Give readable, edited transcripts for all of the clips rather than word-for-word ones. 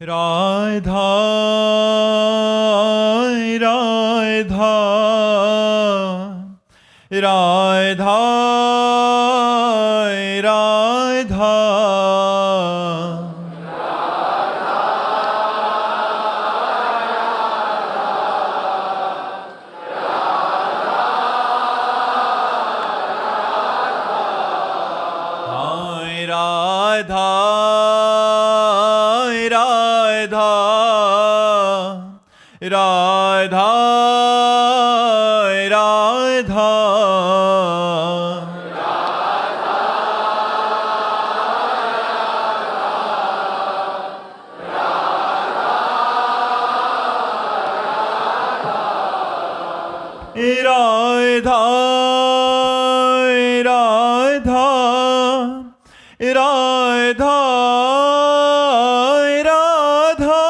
राधा राधा राधा राधा राधा राधा राधा राधा राधा राधा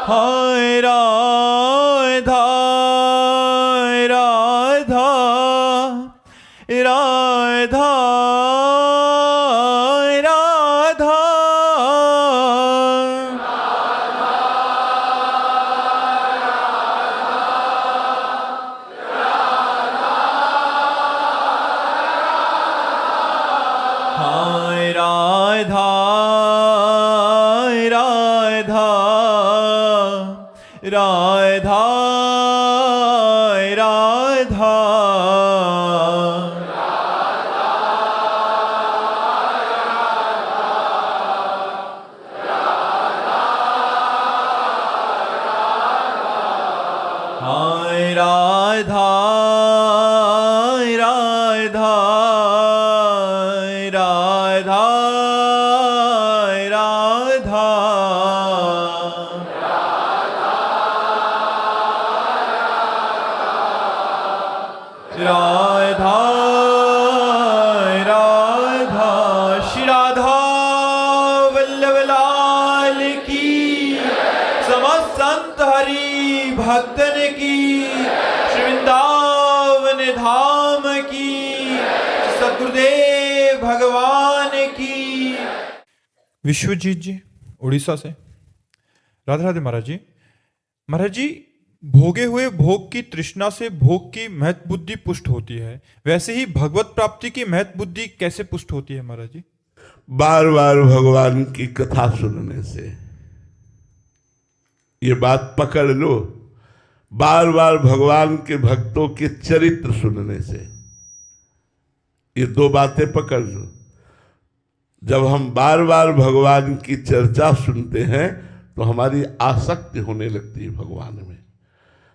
हाय राधा राधा राधा राधा हाय राधा राधा राधा राधा हाय राधा राधा राधा राधा राधा राधा श्री राधा वल्लभ लाल की, समस्त संत हरि भक्तन की, श्री वृंदावन धाम की, सद्गुरुदेव भगवान की। विश्वजीत जी उड़ीसा से। राधे राधे महाराज जी। महाराज जी, भोगे हुए भोग की तृष्णा से भोग की महत बुद्धि पुष्ट होती है, वैसे ही भगवत प्राप्ति की महत बुद्धि कैसे पुष्ट होती है महाराज जी? बार बार भगवान की कथा सुनने से। ये बात पकड़ लो, बार बार भगवान के भक्तों के चरित्र सुनने से। ये दो बातें पकड़ लो। जब हम बार बार भगवान की चर्चा सुनते हैं तो हमारी आसक्ति होने लगती है भगवान में।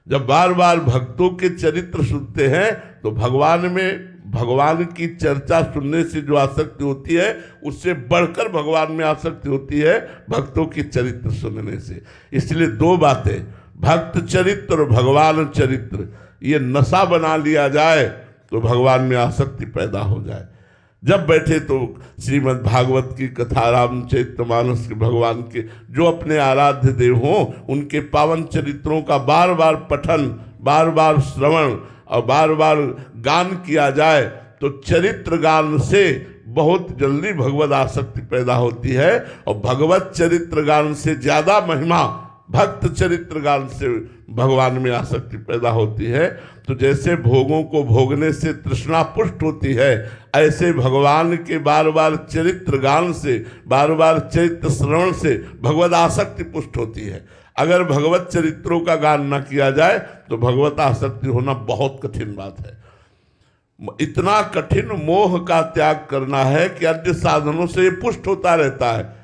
जब बार बार भक्तों के चरित्र सुनते हैं तो भगवान की चर्चा सुनने से जो आसक्ति होती है उससे बढ़कर भगवान में आसक्ति होती है भक्तों की चरित्र सुनने से। इसलिए दो बातें, भक्त चरित्र और भगवान चरित्र, ये नशा बना लिया जाए तो भगवान में आसक्ति पैदा हो जाए। जब बैठे तो श्रीमद् भागवत की कथा, रामचरितमानस के, भगवान के जो अपने आराध्य देव हों उनके पावन चरित्रों का बार बार पठन, बार बार श्रवण और बार बार गान किया जाए तो चरित्र गान से बहुत जल्दी भगवत आसक्ति पैदा होती है। और भगवत चरित्र गान से ज़्यादा महिमा भक्त चरित्र गान से भगवान में आसक्ति पैदा होती है। तो जैसे भोगों को भोगने से तृष्णा पुष्ट होती है, ऐसे भगवान के बार बार चरित्र गान से, बार बार चरित्र श्रवण से भगवत आसक्ति पुष्ट होती है। अगर भगवत चरित्रों का गान न किया जाए तो भगवत आसक्ति होना बहुत कठिन बात है। इतना कठिन मोह का त्याग करना है कि अन्य साधनों से ये पुष्ट होता रहता है।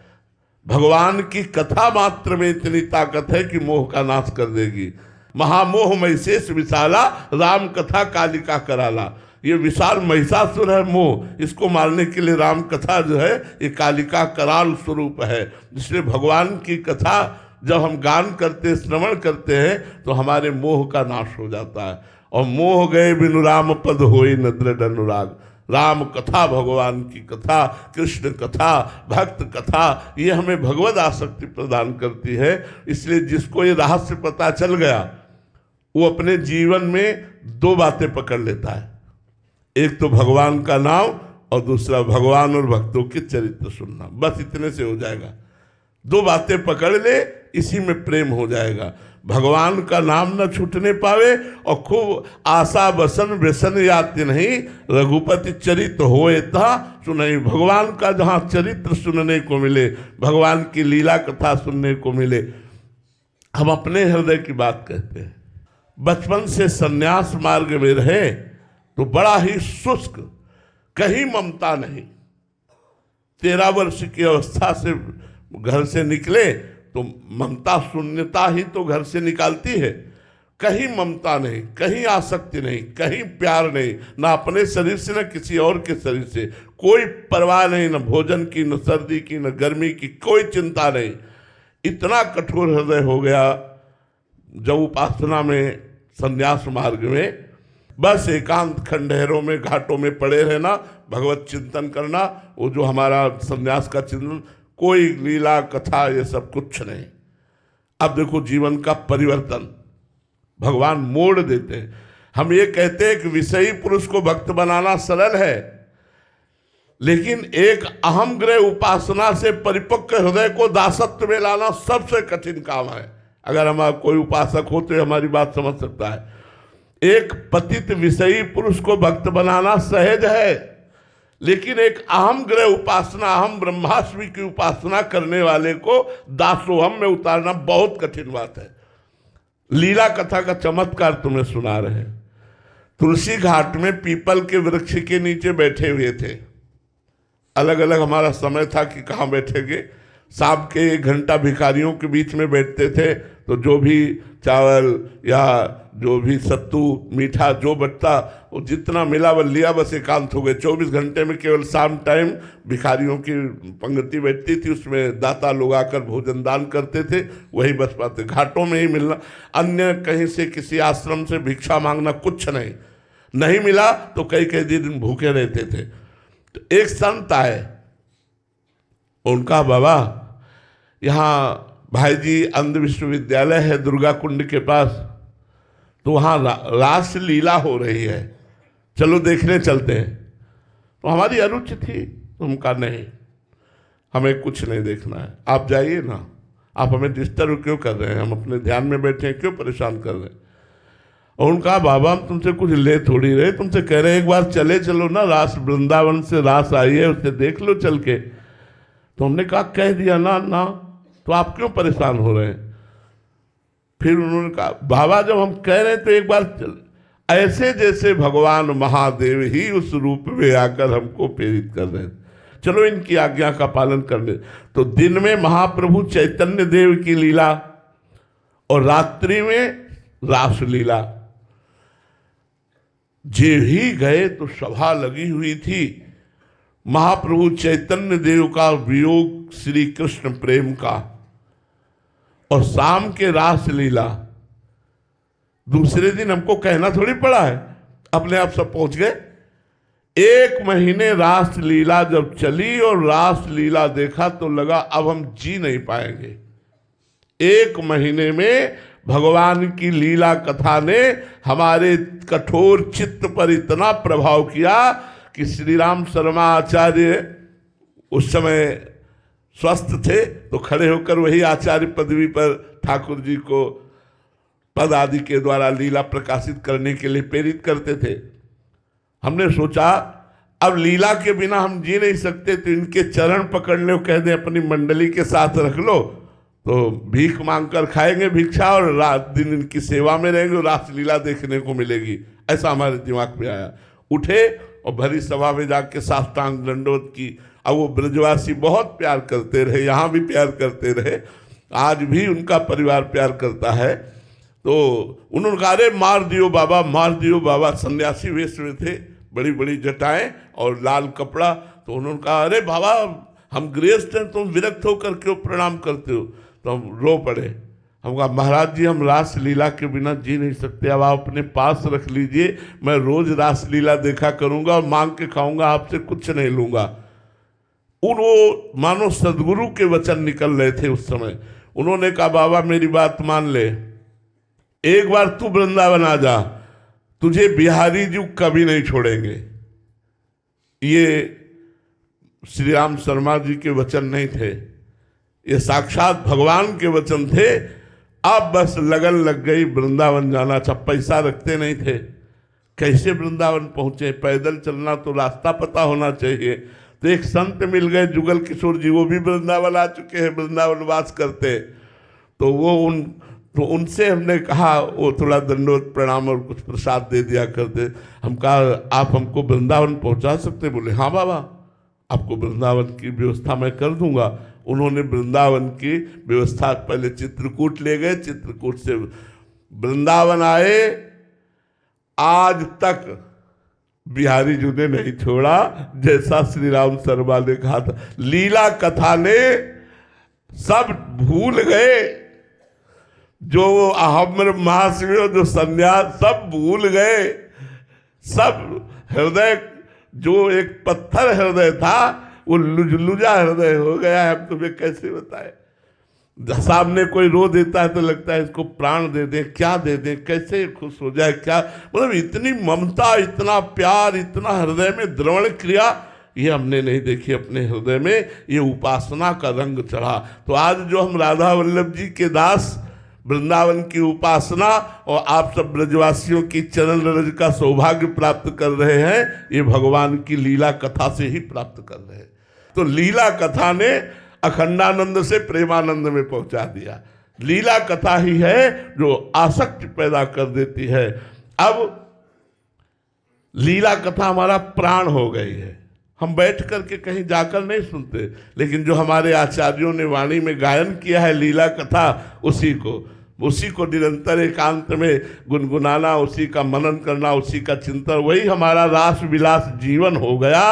भगवान की कथा मात्र में इतनी ताकत है कि मोह का नाश कर देगी। महामोह महिषेष विशाला, राम कथा कालिका कराला। ये विशाल महिषासुर है मोह, इसको मारने के लिए राम कथा जो है ये कालिका कराल स्वरूप है। इसलिए भगवान की कथा जब हम गान करते, श्रवण करते हैं तो हमारे मोह का नाश हो जाता है। और मोह गए बिनु राम पद होई न दृढ़ अनुराग। राम कथा, भगवान की कथा, कृष्ण कथा, भक्त कथा, ये हमें भगवद आसक्ति प्रदान करती है। इसलिए जिसको ये रहस्य पता चल गया वो अपने जीवन में दो बातें पकड़ लेता है, एक तो भगवान का नाम और दूसरा भगवान और भक्तों के चरित्र सुनना। बस इतने से हो जाएगा। दो बातें पकड़ ले, इसी में प्रेम हो जाएगा। भगवान का नाम न छूटने पावे और खूब आशा बसन व्यसन याति नहीं, रघुपति चरित्र होए था सुनई। भगवान का जहाँ चरित्र सुनने को मिले, भगवान की लीला कथा सुनने को मिले। हम अपने हृदय की बात कहते हैं। बचपन से सन्यास मार्ग में रहे तो बड़ा ही शुष्क, कहीं ममता नहीं। 13 वर्ष की अवस्था से घर से निकले तो ममता शून्यता ही तो घर से निकालती है। कहीं ममता नहीं, कहीं आसक्ति नहीं, कहीं प्यार नहीं, ना अपने शरीर से न किसी और के शरीर से। कोई परवाह नहीं, न भोजन की, न सर्दी की, न गर्मी की, कोई चिंता नहीं। इतना कठोर हृदय हो गया जब उपासना में, संन्यास मार्ग में बस एकांत खंडहरों में, घाटों में पड़े रहना, भगवत चिंतन करना, वो जो हमारा संन्यास का चिंतन, कोई लीला कथा ये सब कुछ नहीं। अब देखो जीवन का परिवर्तन भगवान मोड़ देते हैं। हम ये कहते हैं कि विषयी पुरुष को भक्त बनाना सरल है, लेकिन एक अहम ग्रह उपासना से परिपक्व हृदय को दासत्व में लाना सबसे कठिन काम है। अगर हमारा कोई उपासक हो तो हमारी बात समझ सकता है। एक पतित विषयी पुरुष को भक्त बनाना सहज है, लेकिन एक अहम ग्रह उपासना, अहम ब्रह्मास्मि की उपासना करने वाले को दासोहम में उतारना बहुत कठिन बात है। लीला कथा का चमत्कार तुम्हें सुना रहे हैं। तुलसी घाट में पीपल के वृक्ष के नीचे बैठे हुए थे। अलग अलग हमारा समय था कि कहाँ बैठेंगे। शाम के 1 घंटा भिखारियों के बीच में बैठते थे, तो जो भी चावल या जो भी सत्तू मीठा जो बचता वो जितना मिला वो लिया, बस एकांत हो गए। 24 घंटे में केवल शाम टाइम भिखारियों की पंक्ति बैठती थी, उसमें दाता लोग आकर भोजन दान करते थे, वही बच पाते। घाटों में ही मिलना, अन्य कहीं से किसी आश्रम से भिक्षा मांगना कुछ नहीं। नहीं मिला तो कई कई दिन भूखे रहते थे। तो एक संत आए, उनका बाबा यहाँ भाई जी अंध विश्वविद्यालय है दुर्गा कुंड के पास, तो वहाँ रास लीला हो रही है, चलो देखने चलते हैं। तो हमारी अरुचि थी, तो हम कहा नहीं, हमें कुछ नहीं देखना है, आप जाइए ना, आप हमें डिस्टर्ब क्यों कर रहे हैं, हम अपने ध्यान में बैठे हैं, क्यों परेशान कर रहे हैं। और उनका बाबा हम तुमसे कुछ ले थोड़ी रहे, तुमसे कह रहे हैं एक बार चले चलो ना, रास वृंदावन से रास आई है, उसे देख लो चल के। तो हमने कहा कह दिया ना ना, तो आप क्यों परेशान हो रहे हैं। फिर उन्होंने कहा बाबा जब हम कह रहे हैं तो एक बार चल, ऐसे जैसे भगवान महादेव ही उस रूप में आकर हमको प्रेरित कर रहे हैं, चलो इनकी आज्ञा का पालन कर ले। तो दिन में महाप्रभु चैतन्य देव की लीला और रात्रि में रास लीला। जे ही गए तो सभा लगी हुई थी। महाप्रभु चैतन्य देव का वियोग श्री कृष्ण प्रेम का, और शाम के रास लीला। दूसरे दिन हमको कहना थोड़ी पड़ा है, अपने आप सब पहुंच गए। 1 महीने रास लीला जब चली और रास लीला देखा तो लगा अब हम जी नहीं पाएंगे। 1 महीने में भगवान की लीला कथा ने हमारे कठोर चित्त पर इतना प्रभाव किया कि श्री राम शर्मा आचार्य उस समय स्वस्थ थे, तो खड़े होकर वही आचार्य पदवी पर ठाकुर जी को पद आदि के द्वारा लीला प्रकाशित करने के लिए प्रेरित करते थे। हमने सोचा अब लीला के बिना हम जी नहीं सकते, तो इनके चरण पकड़ लो, कह दें अपनी मंडली के साथ रख लो, तो भीख मांगकर खाएंगे भिक्षा और रात दिन इनकी सेवा में रहेंगे, रास लीला देखने को मिलेगी। ऐसा हमारे दिमाग में आया। उठे और भरी सभा में जाके साष्टांग दंडवत की। अब वो ब्रजवासी बहुत प्यार करते रहे, यहाँ भी प्यार करते रहे, आज भी उनका परिवार प्यार करता है। तो उन्होंने कहा अरे मार दियो बाबा, मार दियो बाबा। सन्यासी वेश में थे, बड़ी बड़ी जटाएं और लाल कपड़ा। तो उन्होंने कहा अरे बाबा हम गृहस्थ हैं, तुम विरक्त होकर क्यों प्रणाम करते हो। तो हम रो पड़े। हम कहा महाराज जी हम रास लीला के बिना जी नहीं सकते, अब आप अपने पास रख लीजिए, मैं रोज रास लीला देखा करूंगा और मांग के खाऊंगा, आपसे कुछ नहीं लूंगा। वो मानो सदगुरु के वचन निकल रहे थे उस समय। उन्होंने कहा बाबा मेरी बात मान ले, एक बार तू वृंदावन आ जा, तुझे बिहारी जी कभी नहीं छोड़ेंगे। ये श्री राम शर्मा जी के वचन नहीं थे, ये साक्षात भगवान के वचन थे। अब बस लगन लग गई वृंदावन जाना। अच्छा पैसा रखते नहीं थे, कैसे वृंदावन पहुंचे? पैदल चलना तो रास्ता पता होना चाहिए। तो एक संत मिल गए जुगल किशोर जी, वो भी वृंदावन आ चुके हैं, वृंदावन वास करते। तो उनसे हमने कहा, वो थोड़ा दंडोत प्रणाम और कुछ प्रसाद दे दिया करते। हम कहा आप हमको वृंदावन पहुंचा सकते? बोले हाँ बाबा, आपको वृंदावन की व्यवस्था मैं कर दूंगा। उन्होंने वृंदावन की व्यवस्था, पहले चित्रकूट ले गए, चित्रकूट से वृंदावन आए। आज तक बिहारी जी ने नहीं छोड़ा, जैसा श्री राम शर्मा ने कहा था। लीला कथा ने सब भूल गए, जो अहम मास में जो संन्यास सब भूल गए। सब हृदय जो एक पत्थर हृदय था वो लुजा हृदय हो गया है। हम तुम्हें कैसे बताए, सामने कोई रो देता है तो लगता है इसको प्राण दे दें, क्या दे दें, कैसे खुश हो जाए, क्या मतलब इतनी ममता, इतना प्यार, इतना हृदय में द्रवण क्रिया, ये हमने नहीं देखी अपने हृदय में। ये उपासना का रंग चढ़ा। तो आज जो हम राधा वल्लभ जी के दास, वृंदावन की उपासना और आप सब ब्रजवासियों की चरण रज का सौभाग्य प्राप्त कर रहे हैं, ये भगवान की लीला कथा से ही प्राप्त कर रहे हैं। तो लीला कथा ने अखंडानंद से प्रेमानंद में पहुंचा दिया। लीला कथा ही है जो आसक्ति पैदा कर देती है। अब लीला कथा हमारा प्राण हो गई है। हम बैठ करके कहीं जाकर नहीं सुनते, लेकिन जो हमारे आचार्यों ने वाणी में गायन किया है लीला कथा, उसी को निरंतर एकांत में गुनगुनाना, उसी का मनन करना, उसी का चिंतन, वही हमारा रास विलास जीवन हो गया।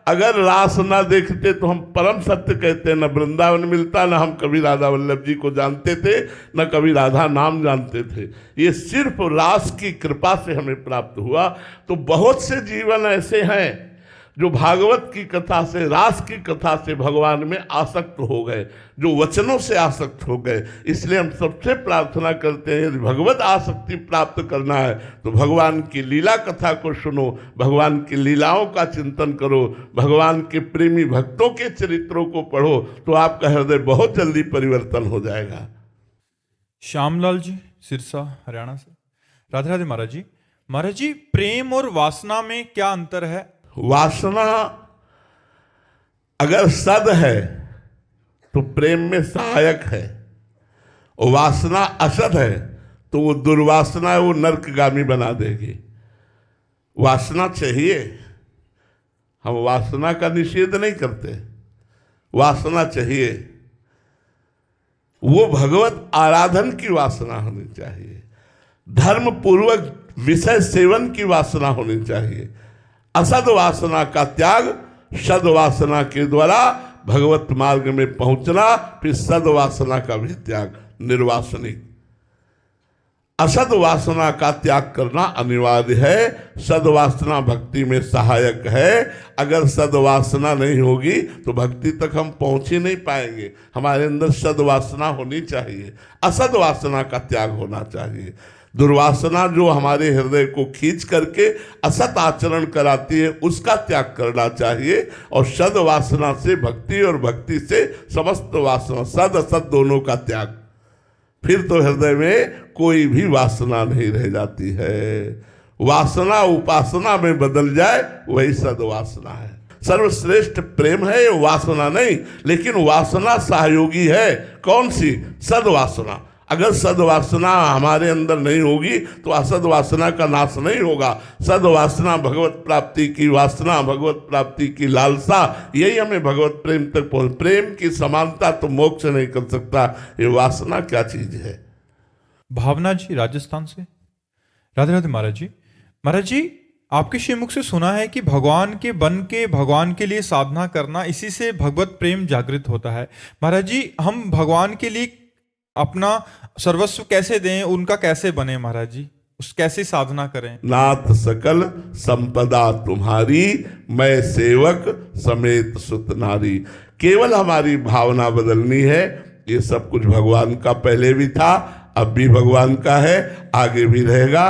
अगर रास ना देखते तो हम परम सत्य कहते, न वृंदावन मिलता, न हम कभी राधा वल्लभ जी को जानते थे, न कभी राधा नाम जानते थे। ये सिर्फ रास की कृपा से हमें प्राप्त हुआ। तो बहुत से जीवन ऐसे हैं जो भागवत की कथा से, रास की कथा से भगवान में आसक्त हो गए, जो वचनों से आसक्त हो गए। इसलिए हम सबसे प्रार्थना करते हैं, यदि भगवत आसक्ति प्राप्त करना है तो भगवान की लीला कथा को सुनो, भगवान की लीलाओं का चिंतन करो, भगवान के प्रेमी भक्तों के चरित्रों को पढ़ो, तो आपका हृदय बहुत जल्दी परिवर्तन हो जाएगा। श्यामलाल जी सिरसा हरियाणा से। राधे राधे महाराज जी। महाराज जी, प्रेम और वासना में क्या अंतर है? वासना अगर सद है तो प्रेम में सहायक है, और वासना असद है तो वो दुर्वासना है, वो नरकगामी बना देगी। वासना चाहिए, हम वासना का निषेध नहीं करते, वासना चाहिए। वो भगवत आराधन की वासना होनी चाहिए, धर्म पूर्वक विषय सेवन की वासना होनी चाहिए। असद वासना का त्याग, सद वासना के द्वारा भगवत मार्ग में पहुंचना, फिर सद वासना का भी त्याग, निर्वासनिक। असद वासना का त्याग करना अनिवार्य है। सद वासना भक्ति में सहायक है। अगर सद वासना नहीं होगी तो भक्ति तक हम पहुंच ही नहीं पाएंगे। हमारे अंदर सद वासना होनी चाहिए, असद वासना का त्याग होना चाहिए। दुर्वासना जो हमारे हृदय को खींच करके असत आचरण कराती है, उसका त्याग करना चाहिए। और सद वासना से भक्ति, और भक्ति से समस्त वासना, सद असत दोनों का त्याग, फिर तो हृदय में कोई भी वासना नहीं रह जाती है। वासना उपासना में बदल जाए, वही सदवासना है। सर्वश्रेष्ठ प्रेम है, वासना नहीं। लेकिन वासना सहयोगी है। कौन सी? सदवासना। अगर सदवासना हमारे अंदर नहीं होगी तो असद वासना का नाश नहीं होगा। सदवासना भगवत प्राप्ति की वासना, भगवत प्राप्ति की लालसा, यही हमें भगवत प्रेम तक पहुंच। प्रेम की समानता तो मोक्ष नहीं कर सकता। ये वासना क्या चीज है? भावना जी राजस्थान से। राधे राधे महाराज जी। महाराज जी, आपके श्रीमुख से सुना है कि भगवान के बन के भगवान के लिए साधना करना, इसी से भगवत प्रेम जागृत होता है। महाराज जी, हम भगवान के लिए अपना सर्वस्व कैसे दें, उनका कैसे बने महाराज जी, उस कैसे साधना करें? नाथ सकल संपदा तुम्हारी, मैं सेवक समेत सुत नारी। केवल हमारी भावना बदलनी है। ये सब कुछ भगवान का पहले भी था, अब भी भगवान का है, आगे भी रहेगा।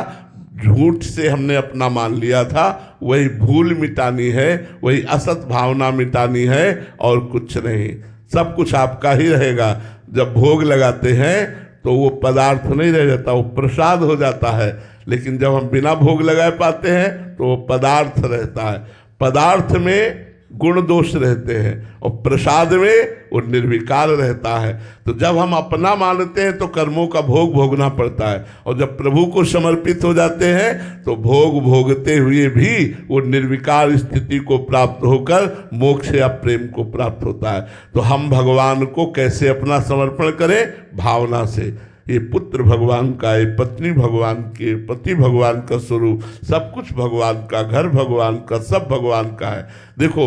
झूठ से हमने अपना मान लिया था, वही भूल मिटानी है, वही असत भावना मिटानी है, और कुछ नहीं। सब कुछ आपका ही रहेगा। जब भोग लगाते हैं तो वो पदार्थ नहीं रह जाता, वो प्रसाद हो जाता है। लेकिन जब हम बिना भोग लगाए पाते हैं तो वो पदार्थ रहता है। पदार्थ में गुण दोष रहते हैं और प्रसाद में वो निर्विकार रहता है। तो जब हम अपना मानते हैं तो कर्मों का भोग भोगना पड़ता है, और जब प्रभु को समर्पित हो जाते हैं तो भोग भोगते हुए भी वो निर्विकार स्थिति को प्राप्त होकर मोक्ष या प्रेम को प्राप्त होता है। तो हम भगवान को कैसे अपना समर्पण करें? भावना से। ये पुत्र भगवान का, ये पत्नी भगवान की, पति भगवान का स्वरूप, सब कुछ भगवान का, घर भगवान का, सब भगवान का है। देखो,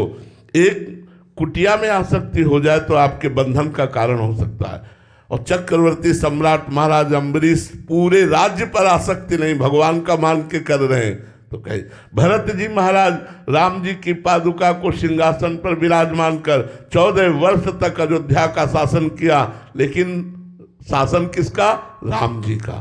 एक कुटिया में आसक्ति हो जाए तो आपके बंधन का कारण हो सकता है। और चक्रवर्ती सम्राट महाराज अम्बरीश पूरे राज्य पर आसक्ति नहीं, भगवान का मान के कर रहे हैं। तो कहे भरत जी महाराज राम जी की पादुका को सिंहासन पर विराजमान कर 14 वर्ष तक अयोध्या का शासन किया, लेकिन शासन किसका? राम जी का।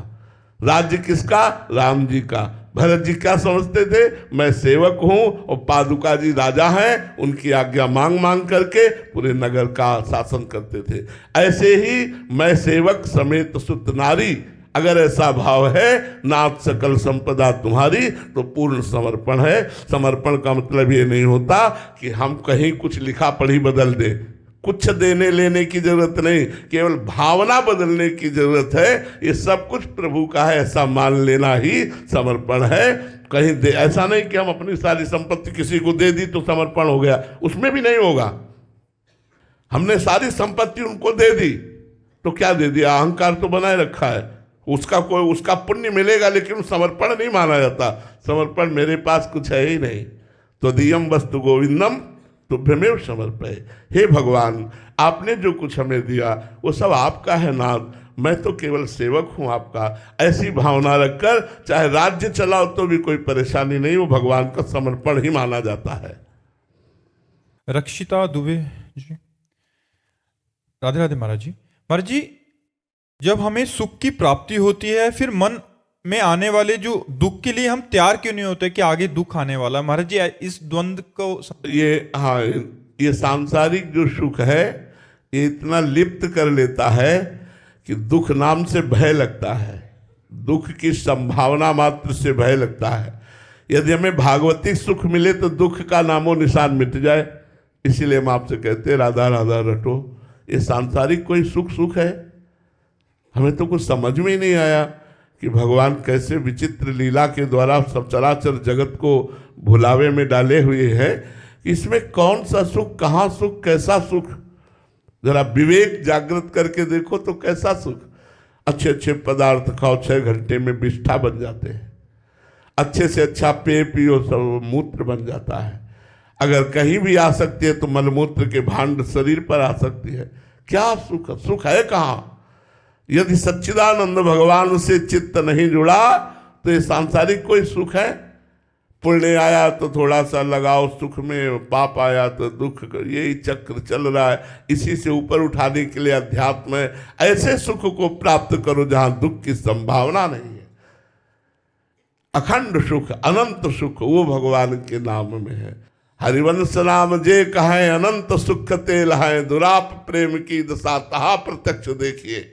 राज्य किसका? राम जी का। भरत जी क्या समझते थे? मैं सेवक हूं और पादुका जी राजा हैं, उनकी आज्ञा मांग मांग करके पूरे नगर का शासन करते थे। ऐसे ही मैं सेवक समेत सुत नारी, अगर ऐसा भाव है, नाथ सकल संपदा तुम्हारी, तो पूर्ण समर्पण है। समर्पण का मतलब ये नहीं होता कि हम कहीं कुछ लिखा पढ़ी बदल दें। कुछ देने लेने की जरूरत नहीं, केवल भावना बदलने की जरूरत है। ये सब कुछ प्रभु का है, ऐसा मान लेना ही समर्पण है। कहीं ऐसा नहीं कि हम अपनी सारी संपत्ति किसी को दे दी तो समर्पण हो गया, उसमें भी नहीं होगा। हमने सारी संपत्ति उनको दे दी तो क्या दे दिया? अहंकार तो बनाए रखा है। उसका पुण्य मिलेगा, लेकिन समर्पण नहीं माना जाता। समर्पण मेरे पास कुछ है ही नहीं, तो दियम वस्तु गोविंदम तुभ्यमेव समर्पय। हे भगवान, आपने जो कुछ हमें दिया वो सब आपका है नाथ, मैं तो केवल सेवक हूं आपका। ऐसी भावना रखकर चाहे राज्य चलाओ तो भी कोई परेशानी नहीं, वो भगवान का समर्पण ही माना जाता है। रक्षिता दुबे जी, राधे राधे महाराज जी। महाराज जी, जब हमें सुख की प्राप्ति होती है, फिर मन में आने वाले जो दुख के लिए हम तैयार क्यों नहीं होते कि आगे दुख आने वाला? महाराज जी, इस द्वंद्व को ये सांसारिक जो सुख है ये इतना लिप्त कर लेता है कि दुख नाम से भय लगता है, दुख की संभावना मात्र से भय लगता है। यदि हमें भागवतिक सुख मिले तो दुख का नामो निशान मिट जाए। इसीलिए हम आपसे कहते हैं राधा राधा रटो। ये सांसारिक कोई सुख है? हमें तो कुछ समझ में ही नहीं आया कि भगवान कैसे विचित्र लीला के द्वारा सब चराचर जगत को भुलावे में डाले हुए हैं। इसमें कौन सा सुख, कहाँ सुख, कैसा सुख? जरा विवेक जागृत करके देखो तो कैसा सुख। अच्छे अच्छे पदार्थ खाओ, 6 घंटे में विष्ठा बन जाते हैं। अच्छे से अच्छा पेय पियो, सब मूत्र बन जाता है। अगर कहीं भी आ सकती है तो मलमूत्र के भांड शरीर पर आ सकती है। क्या सुख? सुख है कहाँ? यदि सच्चिदानंद भगवान से चित्त नहीं जुड़ा तो ये सांसारिक कोई सुख है? पुण्य आया तो थोड़ा सा लगाओ सुख में, पाप आया तो दुख, यही चक्र चल रहा है। इसी से ऊपर उठाने के लिए अध्यात्म है। ऐसे सुख को प्राप्त करो जहां दुख की संभावना नहीं है। अखंड सुख, अनंत सुख वो भगवान के नाम में है। हरिवंश नाम जे कहें अनंत सुख ते लहाएं, दुराप प्रेम की दशा तहा प्रत्यक्ष देखिए।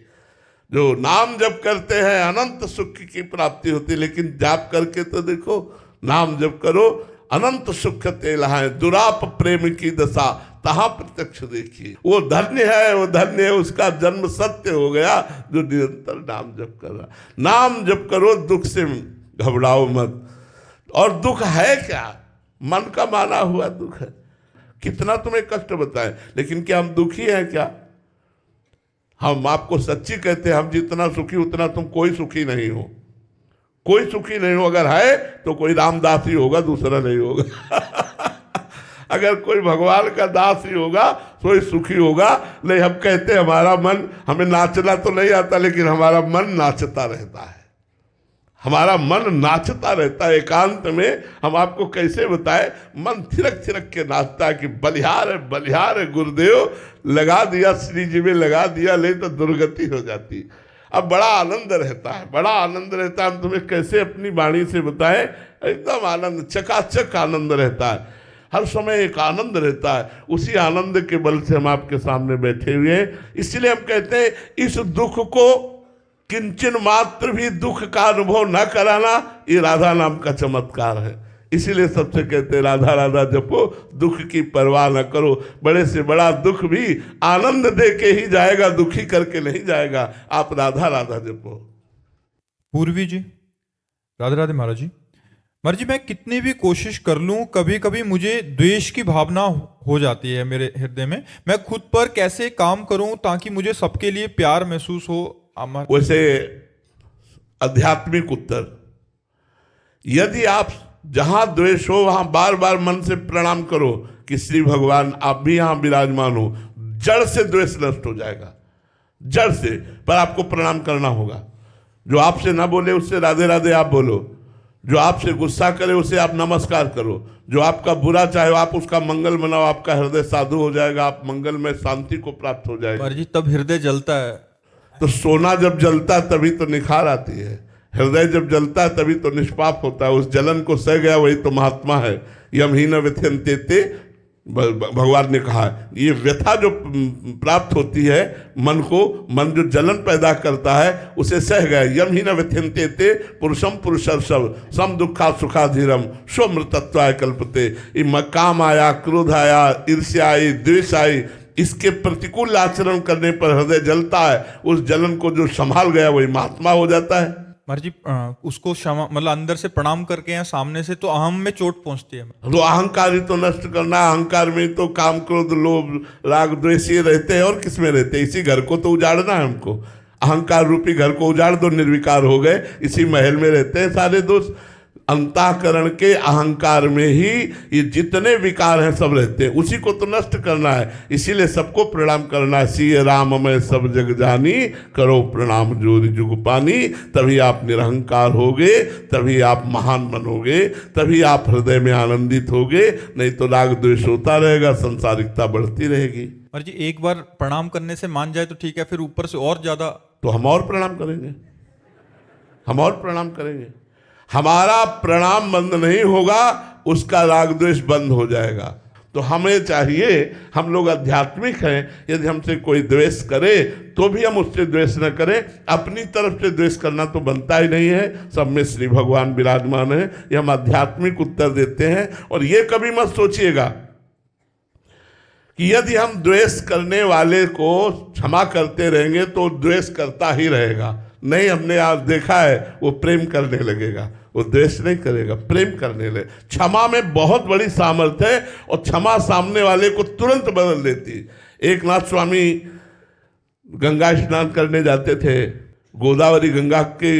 जो नाम जप करते हैं अनंत सुख की प्राप्ति होती है, लेकिन जाप करके तो देखो, नाम जप करो, अनंत सुख ते लहाएं, दुराप प्रेम की दशा तहा प्रत्यक्ष देखिए। वो धन्य है, वो धन्य है, उसका जन्म सत्य हो गया जो निरंतर नाम जप कर रहा। नाम जप करो, दुख से घबराओ मत। और दुख है क्या? मन का माना हुआ दुख है। कितना तुम्हें कष्ट बताएं, लेकिन क्या हम दुखी हैं क्या? हम आपको सच्ची कहते हैं, हम जितना सुखी उतना तुम कोई सुखी नहीं हो। कोई सुखी नहीं हो। अगर है तो कोई रामदास ही होगा, दूसरा नहीं होगा। अगर कोई भगवान का दास ही होगा, सोई सुखी होगा। नहीं, हम कहते हैं हमारा मन, हमें नाचना तो नहीं आता लेकिन हमारा मन नाचता रहता है, हमारा मन नाचता रहता है। एकांत में हम आपको कैसे बताएं, मन थिरक थिरक के नाचता है कि बलिहार है गुरुदेव, लगा दिया श्री जी में, लगा दिया, ले तो दुर्गति हो जाती। अब बड़ा आनंद रहता है, बड़ा आनंद रहता है। हम तुम्हें कैसे अपनी वाणी से बताएं, एकदम आनंद, चकाचक आनंद रहता है, हर समय एक आनंद रहता है। उसी आनंद के बल से हम आपके सामने बैठे हुए हैं। इसलिए हम कहते हैं इस दुख को किंचन मात्र भी दुख का अनुभव न कराना, ये राधा नाम का चमत्कार है। इसीलिए सबसे कहते हैं राधा राधा जपो, दुख की परवाह न करो। बड़े से बड़ा दुख भी आनंद दे के ही जाएगा, दुखी करके नहीं जाएगा। आप राधा राधा जपो। पूर्वी जी, राधे राधे महाराज जी। महाराज जी, मैं कितनी भी कोशिश कर लूं, कभी कभी मुझे द्वेष की भावना हो जाती है मेरे हृदय में। मैं खुद पर कैसे काम करूं ताकि मुझे सबके लिए प्यार महसूस हो? वैसे आध्यात्मिक उत्तर, यदि आप जहां द्वेष हो वहां बार बार मन से प्रणाम करो कि श्री भगवान आप भी यहां विराजमान हो, जड़ से द्वेष नष्ट हो जाएगा, जड़ से। पर आपको प्रणाम करना होगा। जो आपसे ना बोले उससे राधे राधे आप बोलो, जो आपसे गुस्सा करे उसे आप नमस्कार करो, जो आपका बुरा चाहे आप उसका मंगल मनाओ, आपका हृदय साधु हो जाएगा, आप मंगल में शांति को प्राप्त हो जाएगा। जी, तब हृदय जलता है। तो सोना जब जलता है तभी तो निखार आती है, हृदय जब जलता है तभी तो निष्पाप होता है। उस जलन को सह गया वही तो महात्मा है। यमहीन व्यथ्यन्ते, भगवान ने कहा, ये व्यथा जो प्राप्त होती है मन को, मन जो जलन पैदा करता है उसे सह गया। यमहीन व्यथ्यन्ते पुरुषम पुरुषर्षभ सम दुखा सुखाधीरम स्वमृतत्वाय कल्पते। काम आया, क्रोध आया, ईर्ष्या आई, द्वेष आई, इसके प्रतिकूल आचरण करने पर हृदय जलता है। उस जलन को जो संभाल गया वही महात्मा हो जाता है। महाराज जी, उसको क्षमा, मतलब अंदर से प्रणाम करके या सामने से तो अहम में चोट पहुंचती है। तो अहंकार ही तो नष्ट करना है। अहंकार में तो काम, क्रोध, लोभ, राग, द्वेष ये रहते हैं, और किस में रहते हैं? इसी घर को तो उजाड़ना है हमको। अहंकार रूपी घर को उजाड़ दो, निर्विकार हो गए। इसी महल में रहते हैं सारे दोस्त। अंतःकरण के अहंकार में ही ये जितने विकार हैं सब रहते हैं, उसी को तो नष्ट करना है। इसीलिए सबको प्रणाम करना है। सिय राम मैं सब जग जानी, करो प्रणाम जोरि जुग पानी। तभी आप निरहंकार होगे, तभी आप महान बनोगे, तभी आप हृदय में आनंदित होगे। नहीं तो राग द्वेष होता रहेगा, संसारिकता बढ़ती रहेगी। महाराज जी, एक बार प्रणाम करने से मान जाए तो ठीक है, फिर ऊपर से और ज्यादा तो हम और प्रणाम करेंगे, हम और प्रणाम करेंगे। हमारा प्रणाम बंद नहीं होगा, उसका राग द्वेष बंद हो जाएगा। तो हमें चाहिए, हम लोग आध्यात्मिक हैं, यदि हमसे कोई द्वेष करे तो भी हम उससे द्वेष न करें। अपनी तरफ से द्वेष करना तो बनता ही नहीं है। सब में श्री भगवान विराजमान है, ये हम आध्यात्मिक उत्तर देते हैं। और ये कभी मत सोचिएगा कि यदि हम द्वेष करने वाले को क्षमा करते रहेंगे तो द्वेष करता ही रहेगा। नहीं, हमने आज देखा है वो प्रेम करने लगेगा, वो द्वेष नहीं करेगा, प्रेम करने लगे। क्षमा में बहुत बड़ी सामर्थ्य है और क्षमा सामने वाले को तुरंत बदल देती है। एक नाथ स्वामी गंगा स्नान करने जाते थे, गोदावरी गंगा के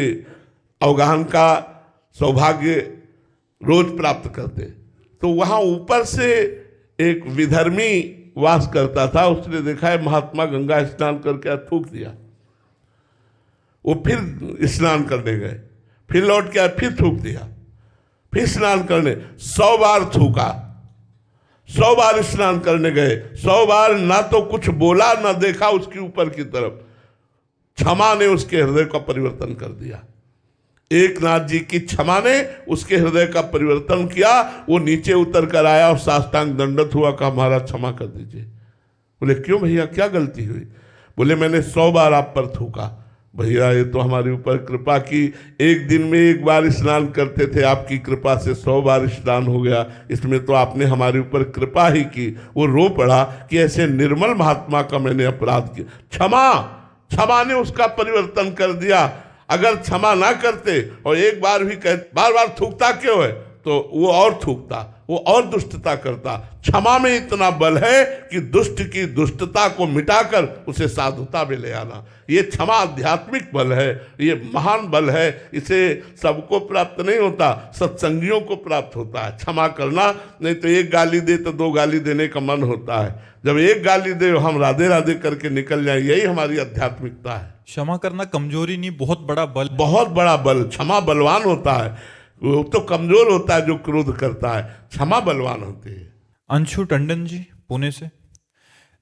अवगाहन का सौभाग्य रोज प्राप्त करते। तो वहाँ ऊपर से एक विधर्मी वास करता था, उसने देखा है महात्मा गंगा स्नान करके थूक दिया। वो फिर स्नान करने गए, फिर लौट के आए, फिर थूक दिया, फिर स्नान करने 100 बार थूका, 100 बार स्नान करने गए, 100 बार ना तो कुछ बोला ना देखा उसके ऊपर की तरफ। क्षमा ने उसके हृदय का परिवर्तन कर दिया। एक नाथ जी की क्षमा ने उसके हृदय का परिवर्तन किया। वो नीचे उतर कर आया और साष्टांग दंडत हुआ, कहा महाराज क्षमा कर दीजिए। बोले क्यों भैया, क्या गलती हुई? बोले मैंने 100 बार आप पर थूका। भैया ये तो हमारे ऊपर कृपा की, एक दिन में एक बार स्नान करते थे, आपकी कृपा से 100 बार स्नान हो गया, इसमें तो आपने हमारे ऊपर कृपा ही की। वो रो पड़ा कि ऐसे निर्मल महात्मा का मैंने अपराध किया। क्षमा ने उसका परिवर्तन कर दिया। अगर क्षमा ना करते और एक बार भी बार बार थूकता क्यों है, तो वो और थूकता, वो और दुष्टता करता। क्षमा में इतना बल है कि दुष्ट की दुष्टता को मिटाकर उसे साधुता में ले आना। ये क्षमा आध्यात्मिक बल है, ये महान बल है। इसे सबको प्राप्त नहीं होता, सत्संगियों को प्राप्त होता है क्षमा करना। नहीं तो एक गाली दे तो दो गाली देने का मन होता है, जब एक गाली दे हम राधे राधे करके निकल जाए, यही हमारी आध्यात्मिकता है। क्षमा करना कमजोरी नहीं, बहुत बड़ा बल, बहुत बड़ा बल। क्षमा बलवान होता है, वो तो कमजोर होता है जो क्रोध करता है, क्षमा बलवान होती है। अंशु टंडन जी पुणे से,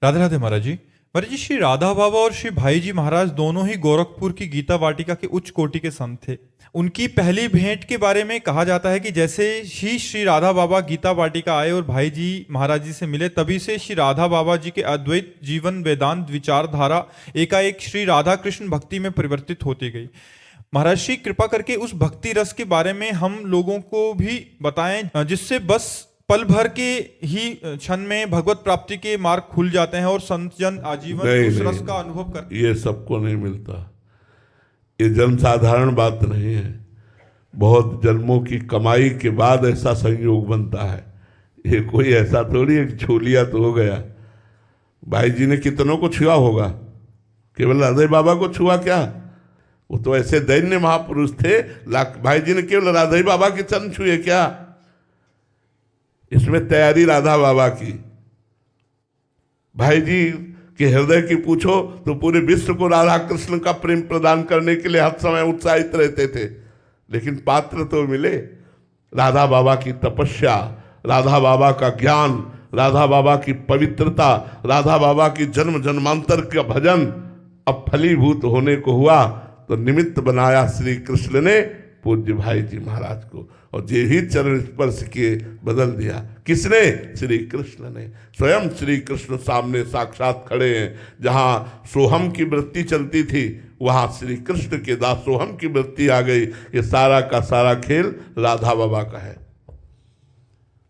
राधे राधे महाराज जी। महाराज जी, श्री राधा बाबा और श्री भाई जी महाराज दोनों ही गोरखपुर की गीता वाटिका के उच्च कोटि के संत थे। उनकी पहली भेंट के बारे में कहा जाता है कि जैसे ही श्री राधा बाबा गीता वाटिका आए और भाई जी महाराज जी से मिले, तभी से श्री राधा बाबा जी के अद्वैत जीवन वेदांत विचारधारा एकाएक श्री राधा कृष्ण भक्ति में परिवर्तित होती गई। महाराज श्री कृपा करके उस भक्ति रस के बारे में हम लोगों को भी बताएं, जिससे बस पल भर के ही क्षण में भगवत प्राप्ति के मार्ग खुल जाते हैं और संत जन आजीवन उस रस का अनुभव करते हैं। ये सबको नहीं मिलता, ये जन साधारण बात नहीं है। बहुत जन्मों की कमाई के बाद ऐसा संयोग बनता है। ये कोई ऐसा थोड़ी है कि छू लिया तो हो गया। भाई जी ने कितनों को छुआ होगा, केवल राधे बाबा को छुआ क्या? वो तो ऐसे दैन्य महापुरुष थे, भाई जी ने केवल राधे बाबा के चरण छुए क्या? इसमें तैयारी राधा बाबा की। भाई जी के हृदय की पूछो तो पूरे विश्व को राधा कृष्ण का प्रेम प्रदान करने के लिए हर समय उत्साहित रहते थे, लेकिन पात्र तो मिले। राधा बाबा की तपस्या, राधा बाबा का ज्ञान, राधा बाबा की पवित्रता, राधा बाबा की जन्म जन्मांतर का भजन अब फलीभूत होने को हुआ तो निमित्त बनाया श्री कृष्ण ने पूज्य भाई जी महाराज को, और जे ही चरण स्पर्श किए बदल दिया। किसने? श्री कृष्ण ने। स्वयं श्री कृष्ण सामने साक्षात खड़े हैं। जहाँ सोहम की वृत्ति चलती थी वहाँ श्री कृष्ण के दास सोहम की वृत्ति आ गई। ये सारा का सारा खेल राधा बाबा का है।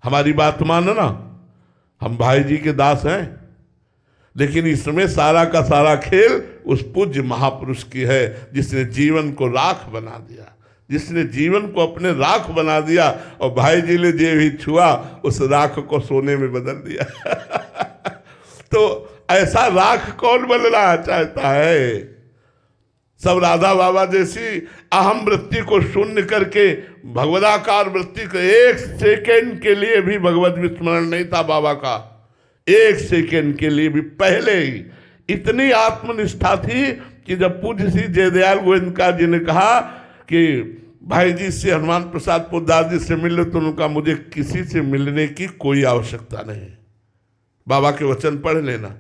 हमारी बात मानो ना, हम भाई जी के दास हैं, लेकिन इसमें सारा का सारा खेल उस पूज्य महापुरुष की है जिसने जीवन को राख बना दिया, जिसने जीवन को अपने राख बना दिया। और भाई जी ने जे भी छुआ उस राख को सोने में बदल दिया। तो ऐसा राख कौन बनना चाहता है? सब राधा बाबा जैसी अहम वृत्ति को शून्य करके भगवदाकार वृत्ति को, एक सेकेंड के लिए भी भगवत विस्मरण नहीं था बाबा का, एक सेकेंड के लिए भी। पहले ही इतनी आत्मनिष्ठा थी कि जब पूज्य श्री जयदयाल गोविंदका जी ने कहा कि भाई जी से हनुमान प्रसाद पोद्दार जी से मिले, तो उनका मुझे किसी से मिलने की कोई आवश्यकता नहीं, बाबा के वचन पढ़ लेना।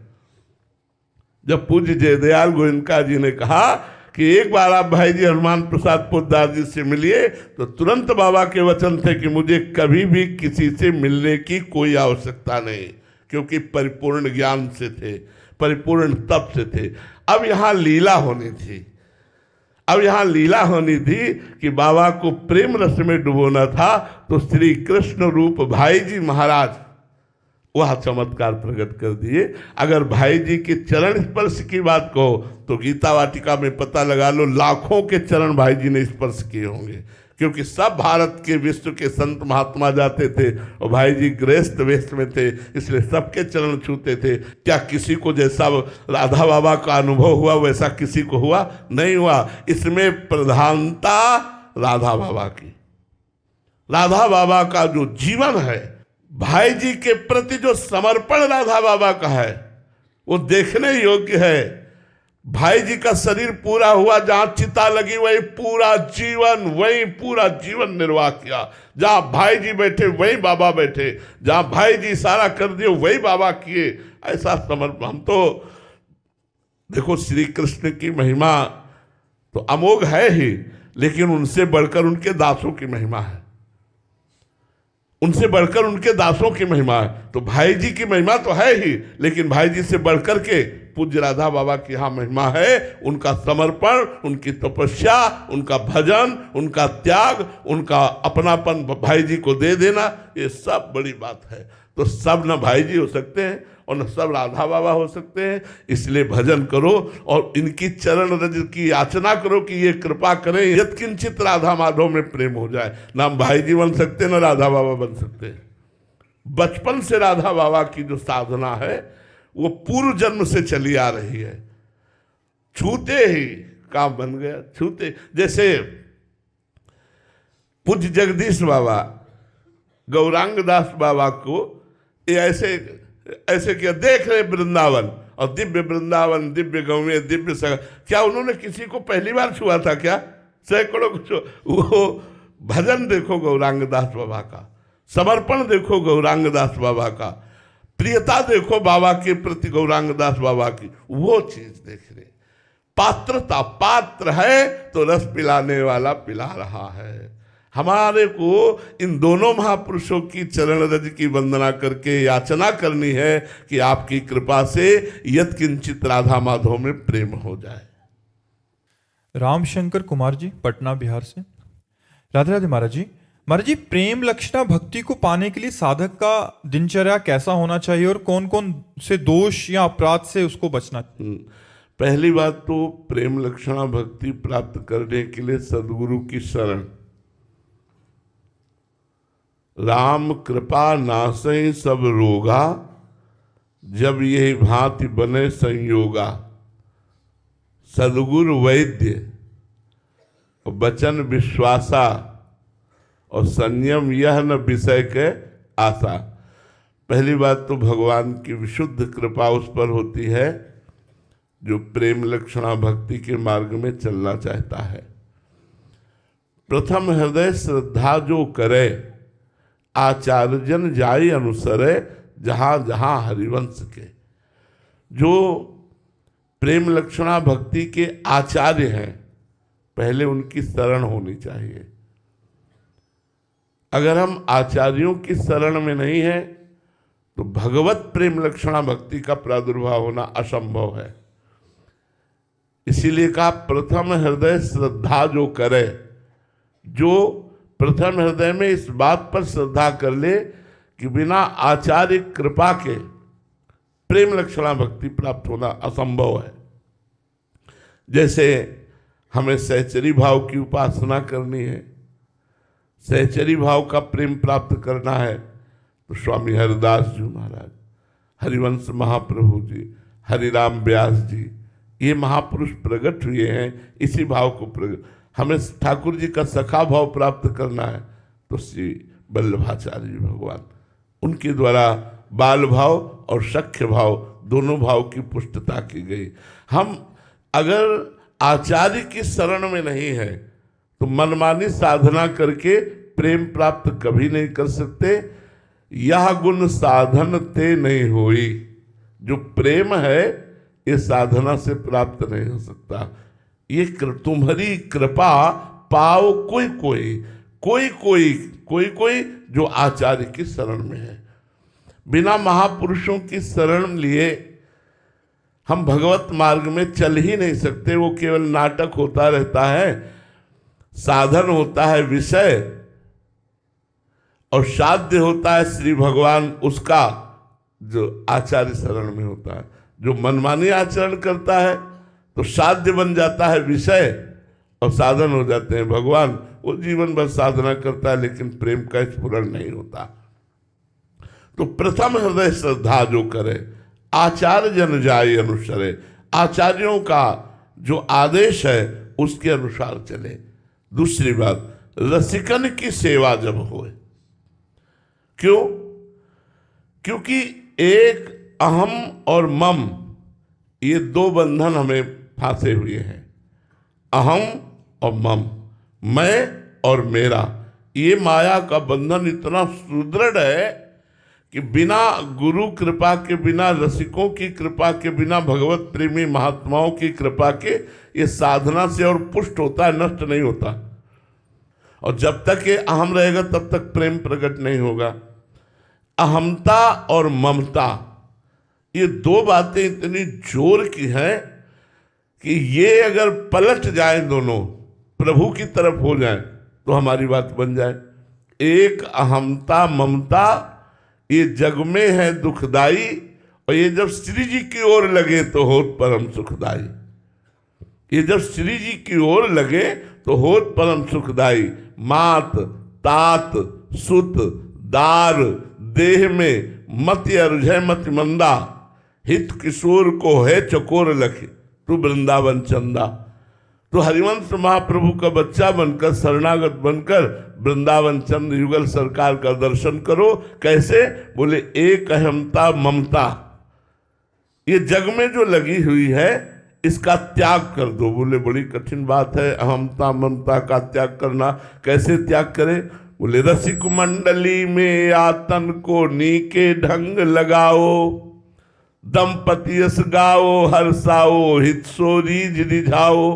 जब पूज्य जयदयाल गोविंदका जी ने कहा कि एक बार आप भाई जी हनुमान प्रसाद पोद्दार जी से मिलिए, तो तुरंत बाबा के वचन थे कि मुझे कभी भी किसी से मिलने की कोई आवश्यकता नहीं, क्योंकि परिपूर्ण ज्ञान से थे, परिपूर्ण तप से थे। अब यहाँ लीला होनी थी, अब यहाँ लीला होनी थी कि बाबा को प्रेम रस में डुबोना था। तो श्री कृष्ण रूप भाई जी महाराज वह चमत्कार प्रकट कर दिए। अगर भाई जी के चरण स्पर्श की बात कहो तो गीता वाटिका में पता लगा लो, लाखों के चरण भाई जी ने स्पर्श किए होंगे, क्योंकि सब भारत के विश्व के संत महात्मा जाते थे और भाई जी गृहस्थ वेश में थे, इसलिए सबके चरण छूते थे। क्या किसी को जैसा राधा बाबा का अनुभव हुआ वैसा किसी को हुआ? नहीं हुआ। इसमें प्रधानता राधा बाबा की, राधा बाबा का जो जीवन है, भाई जी के प्रति जो समर्पण राधा बाबा का है, वो देखने योग्य है। भाई जी का शरीर पूरा हुआ, जहां चिता लगी वही पूरा जीवन निर्वाह किया। जहां भाई जी बैठे वही बाबा बैठे, जहां भाई जी इशारा कर दिए वही बाबा किए। ऐसा समर्पण। हम तो देखो श्री कृष्ण की महिमा तो अमोघ है ही, लेकिन उनसे बढ़कर उनके दासों की महिमा है, उनसे बढ़कर उनके दासों की महिमा है। तो भाई जी की महिमा तो है ही, लेकिन भाई जी से बढ़कर के पूज्य राधा बाबा की यहाँ महिमा है। उनका समर्पण, उनकी तपस्या, उनका भजन, उनका त्याग, उनका अपनापन भाई जी को दे देना, ये सब बड़ी बात है। तो सब न भाई जी हो सकते हैं और न सब राधा बाबा हो सकते हैं। इसलिए भजन करो और इनकी चरण रज की याचना करो कि ये कृपा करें, यत्किंचित राधा माधव में प्रेम हो जाए। ना हम भाई जी बन सकते न राधा बाबा बन सकते हैं। बचपन से राधा बाबा की जो साधना है वो पूर्व जन्म से चली आ रही है। छूते ही काम बन गया, छूते। जैसे पूज्य जगदीश बाबा गौरांग दास बाबा को ये ऐसे ऐसे किया, देख रहे वृंदावन और दिव्य वृंदावन, दिव्य गौवें, दिव्य सगा। क्या उन्होंने किसी को पहली बार छुआ था क्या? सैकड़ों को। वो भजन देखो गौरांग दास बाबा का, समर्पण देखो गौरांग दास बाबा का, प्रियता देखो बाबा के प्रति गौरांग दास बाबा की, वो चीज देख रहे। पात्रता, पात्र है तो रस पिलाने वाला पिला रहा है। हमारे को इन दोनों महापुरुषों की चरण रज की वंदना करके याचना करनी है कि आपकी कृपा से यत्किंचित राधा माधव में प्रेम हो जाए। रामशंकर कुमार जी, पटना बिहार से। राधे राधे महाराज जी। महाराज जी, प्रेम लक्षणा भक्ति को पाने के लिए साधक का दिनचर्या कैसा होना चाहिए और कौन कौन से दोष या अपराध से उसको बचना? पहली बात तो प्रेम लक्षणा भक्ति प्राप्त करने के लिए सदगुरु की शरण। राम कृपा नासै सब रोगा, जब यही भांति बने संयोगा। सदगुरु वैद्य वचन विश्वासा, और संयम यह न विषय के आशा। पहली बात तो भगवान की विशुद्ध कृपा उस पर होती है जो प्रेम लक्षणा भक्ति के मार्ग में चलना चाहता है। प्रथम हृदय श्रद्धा जो करे, आचार्य जन जाय अनुसरे, जहां जहां हरिवंश के। जो प्रेम लक्षणा भक्ति के आचार्य हैं, पहले उनकी शरण होनी चाहिए। अगर हम आचार्यों की शरण में नहीं है तो भगवत प्रेम लक्षणा भक्ति का प्रादुर्भाव होना असंभव है। इसीलिए कहा प्रथम हृदय श्रद्धा जो करे। जो प्रथम हृदय में इस बात पर श्रद्धा कर ले कि बिना आचार्य कृपा के प्रेम लक्षणा भक्ति प्राप्त होना असंभव है। जैसे हमें सहचरी भाव की उपासना करनी है, सहचरी भाव का प्रेम प्राप्त करना है, तो स्वामी हरिदास जी महाराज, हरिवंश महाप्रभु जी, हरिराम व्यास जी, ये महापुरुष प्रकट हुए हैं इसी भाव को प्रकट। हमें ठाकुर जी का सखा भाव प्राप्त करना है तो श्री वल्लभाचार्य जी भगवान, उनके द्वारा बाल भाव और सख्य भाव दोनों भाव की पुष्टता की गई। हम अगर आचार्य की शरण में नहीं है तो मनमानी साधना करके प्रेम प्राप्त कभी नहीं कर सकते। यह गुण साधन ते नहीं होई। जो प्रेम है ये साधना से प्राप्त नहीं हो सकता। ये तुम्हारी कृपा पाओ कोई जो आचार्य की शरण में है। बिना महापुरुषों की शरण लिए हम भगवत मार्ग में चल ही नहीं सकते। वो केवल नाटक होता रहता है, साधन होता है विषय, और साध्य होता है श्री भगवान उसका जो आचार्य शरण में होता है। जो मनमानी आचरण करता है तो साध्य बन जाता है विषय और साधन हो जाते हैं भगवान। वो जीवन भर साधना करता है लेकिन प्रेम का स्फुरण नहीं होता। तो प्रथम हृदय श्रद्धा जो करे, आचार्य जन जाय अनुसरे। आचार्यों का जो आदेश है उसके अनुसार चले। दूसरी बात, रसिकन की सेवा जब होए। क्यों? क्योंकि एक अहम और मम, ये दो बंधन हमें फांसे हुए हैं। अहम और मम, मैं और मेरा, ये माया का बंधन इतना सुदृढ़ है कि बिना गुरु कृपा के, बिना रसिकों की कृपा के, बिना भगवत प्रेमी महात्माओं की कृपा के ये साधना से और पुष्ट होता है, नष्ट नहीं होता। और जब तक ये अहम रहेगा तब तक प्रेम प्रकट नहीं होगा। अहमता और ममता, ये दो बातें इतनी जोर की हैं कि ये अगर पलट जाए दोनों, प्रभु की तरफ हो जाए तो हमारी बात बन जाए। एक अहमता ममता ये जग में है दुखदाई, और ये जब श्री जी की ओर लगे तो होत परम सुखदाई। ये जब श्री जी की ओर लगे तो होत परम सुखदाई। मात तात सुत दार देह में मति अरुझय मति मंदा, हित किशोर को है चकोर लखे तू वृंदावन चंदा। तो हरिवंश महाप्रभु का बच्चा बनकर, शरणागत बनकर वृंदावन चंद्र युगल सरकार का दर्शन करो। कैसे? बोले एक अहमता ममता, ये जग में जो लगी हुई है इसका त्याग कर दो। बोले बड़ी कठिन बात है अहमता ममता का त्याग करना, कैसे त्याग करें? बोले रसिक मंडली में आतन को नीके ढंग लगाओ, दंपति यस गाओ हर्षाओ हित सो रीझ रिझाओ।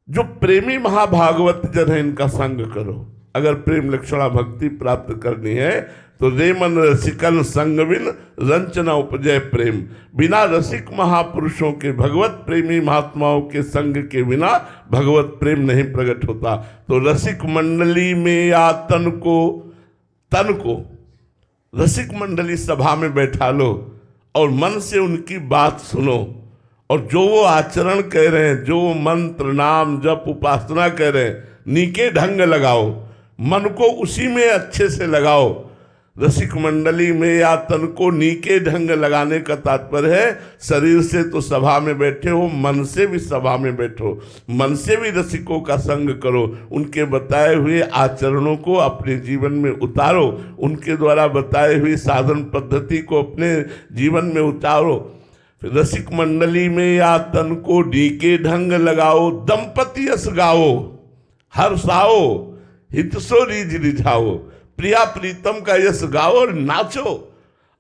जो प्रेमी महाभागवत जन है इनका संग करो। अगर प्रेम लक्षणा भक्ति प्राप्त करनी है तो रे मन रसिकन संग बिन रंचना उपजय प्रेम। बिना रसिक महापुरुषों के, भगवत प्रेमी महात्माओं के संग के बिना भगवत प्रेम नहीं प्रकट होता। तो रसिक मंडली में या तन को रसिक मंडली सभा में बैठा लो और मन से उनकी बात सुनो, और जो वो आचरण कह रहे हैं, जो वो मंत्र नाम जप उपासना कह रहे हैं, नीके ढंग लगाओ, मन को उसी में अच्छे से लगाओ। रसिक मंडली में या तन को नीके ढंग लगाने का तात्पर्य है शरीर से तो सभा में बैठे हो, मन से भी सभा में बैठो, मन से भी रसिकों का संग करो, उनके बताए हुए आचरणों को अपने जीवन में उतारो, उनके द्वारा बताए हुए साधन पद्धति को अपने जीवन में उतारो। रसिक मंडली में या तन को नीके ढंग लगाओ, दंपति यस गाओ हर्षाओ हित सो रीझ रिझाओ। प्रिया प्रीतम का यश गाओ और नाचो।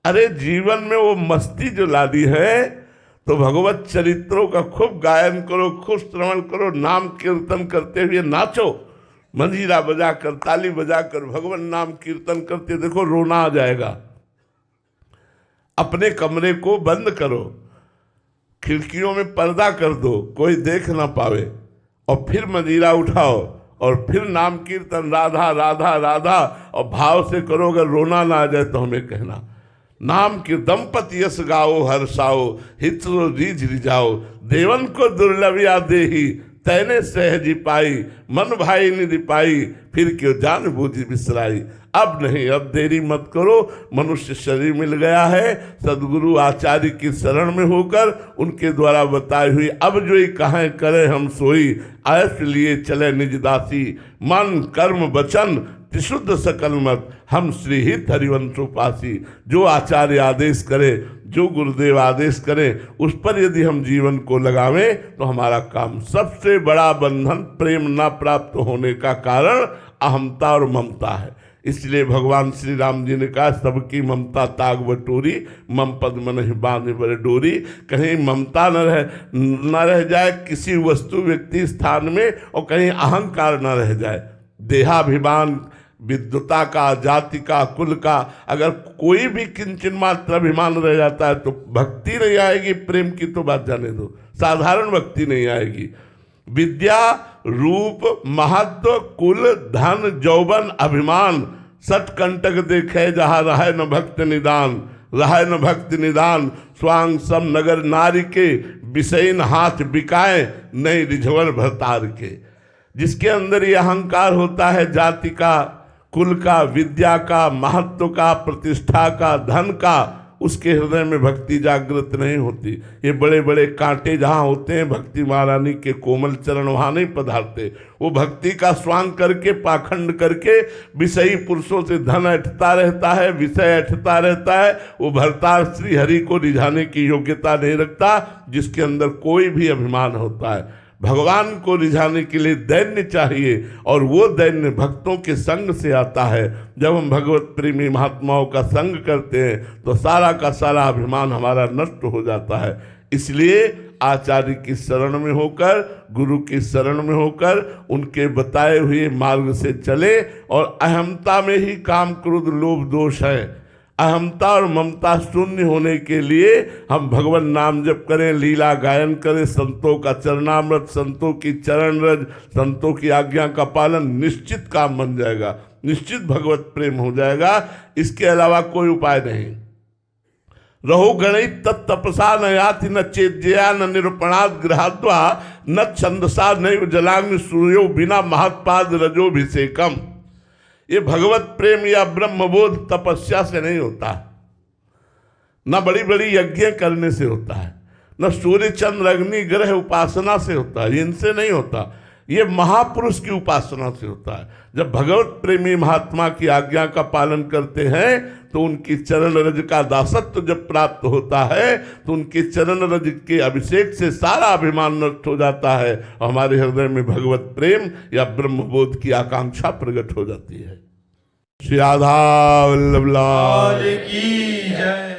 अरे जीवन में वो मस्ती जो लादी है तो भगवत चरित्रों का खूब गायन करो, खूब श्रवण करो, नाम कीर्तन करते हुए नाचो। मंजीरा बजाकर, ताली बजाकर भगवान नाम कीर्तन करते देखो रोना आ जाएगा। अपने कमरे को बंद करो, खिड़कियों में पर्दा कर दो, कोई देख ना पावे, और फिर मंजीरा उठाओ और फिर नाम कीर्तन राधा राधा राधा और भाव से करो। अगर रोना ना आ जाए तो हमें कहना। नाम की दंपति यश गाओ हर्षाओ हित रीझ रिझाओ। देवन को दुर्लभिया देही तैने सहजी पाई, मन भाई निधि पाई फिर क्यों जान बूझी बिसराई। अब नहीं, अब देरी मत करो। मनुष्य शरीर मिल गया है, सदगुरु आचार्य की शरण में होकर उनके द्वारा बताई हुई अब जो ही कहें करे हम सोई। आयस लिए चले निज दासी, मन कर्म वचन त्रिशुद्ध सकल मत, हम श्रीहित हरिवंशोपासी। जो आचार्य आदेश करे, जो गुरुदेव आदेश करें, उस पर यदि हम जीवन को लगावें तो हमारा काम। सबसे बड़ा बंधन प्रेम न प्राप्त होने का कारण अहमता और ममता है। इसलिए भगवान श्री राम जी ने कहा सबकी ममता ताग बटोरी, मम पद मन ही बांधे बर डोरी। कहीं ममता न रह जाए किसी वस्तु व्यक्ति स्थान में, और कहीं अहंकार न रह जाए। देहाभिमान, विद्वता का, जाति का, कुल का अगर कोई भी किंचन मात्र अभिमान रह जाता है तो भक्ति नहीं आएगी। प्रेम की तो बात जाने दो, साधारण भक्ति नहीं आएगी। विद्या, रूप, महत्व, कुल, धन, यौवन, अभिमान सट कंटक देखे जहाँ रहे न भक्त निदान, रहे न भक्त निदान। स्वांग सम नगर नारी के, विषयन हाथ बिकाए नहीं रिझवन भरतार के। जिसके अंदर ये अहंकार होता है जाति का, कुल का, विद्या का, महत्व का, प्रतिष्ठा का, धन का, उसके हृदय में भक्ति जागृत नहीं होती। ये बड़े बड़े कांटे जहाँ होते हैं भक्ति महारानी के कोमल चरण वहाँ नहीं पधारते। वो भक्ति का स्वांग करके, पाखंड करके विषयी पुरुषों से धन ऐठता रहता है, विषय ऐठता रहता है। वो भरतार श्री हरि को रिझाने की योग्यता नहीं रखता, जिसके अंदर कोई भी अभिमान होता है। भगवान को रिझाने के लिए दैन्य चाहिए, और वो दैन्य भक्तों के संग से आता है। जब हम भगवत प्रेमी महात्माओं का संग करते हैं तो सारा का सारा अभिमान हमारा नष्ट हो जाता है। इसलिए आचार्य की शरण में होकर, गुरु की शरण में होकर उनके बताए हुए मार्ग से चले। और अहमता में ही काम, क्रोध, लोभ, दोष है। अहमता और ममता शून्य होने के लिए हम भगवान नाम जप करें, लीला गायन करें, संतों का चरणामृत, संतों की चरण रज, संतों की आज्ञा का पालन, निश्चित काम बन जाएगा, निश्चित भगवत प्रेम हो जाएगा। इसके अलावा कोई उपाय नहीं। रहो गणित तत्तपसा न याति न चेद्या न निरूपणाद गृहाद्वा न छंदसा नैव जलाग्नि सूर्यो बिना महत्पाद रजोभिषेकम। ये भगवत प्रेम या ब्रह्मबोध तपस्या से नहीं होता, न बड़ी बड़ी यज्ञ करने से होता है, न सूर्य चंद्र अग्नि ग्रह उपासना से होता है, इनसे नहीं होता। ये महापुरुष की उपासना से होता है। जब भगवत प्रेमी महात्मा की आज्ञा का पालन करते हैं तो उनकी चरण रज का दासत्व जब प्राप्त होता है तो उनके चरण रज के अभिषेक से सारा अभिमान नष्ट हो जाता है और हमारे हृदय में भगवत प्रेम या ब्रह्मबोध की आकांक्षा प्रकट हो जाती है। श्री राधा वल्लभ लाल की जय।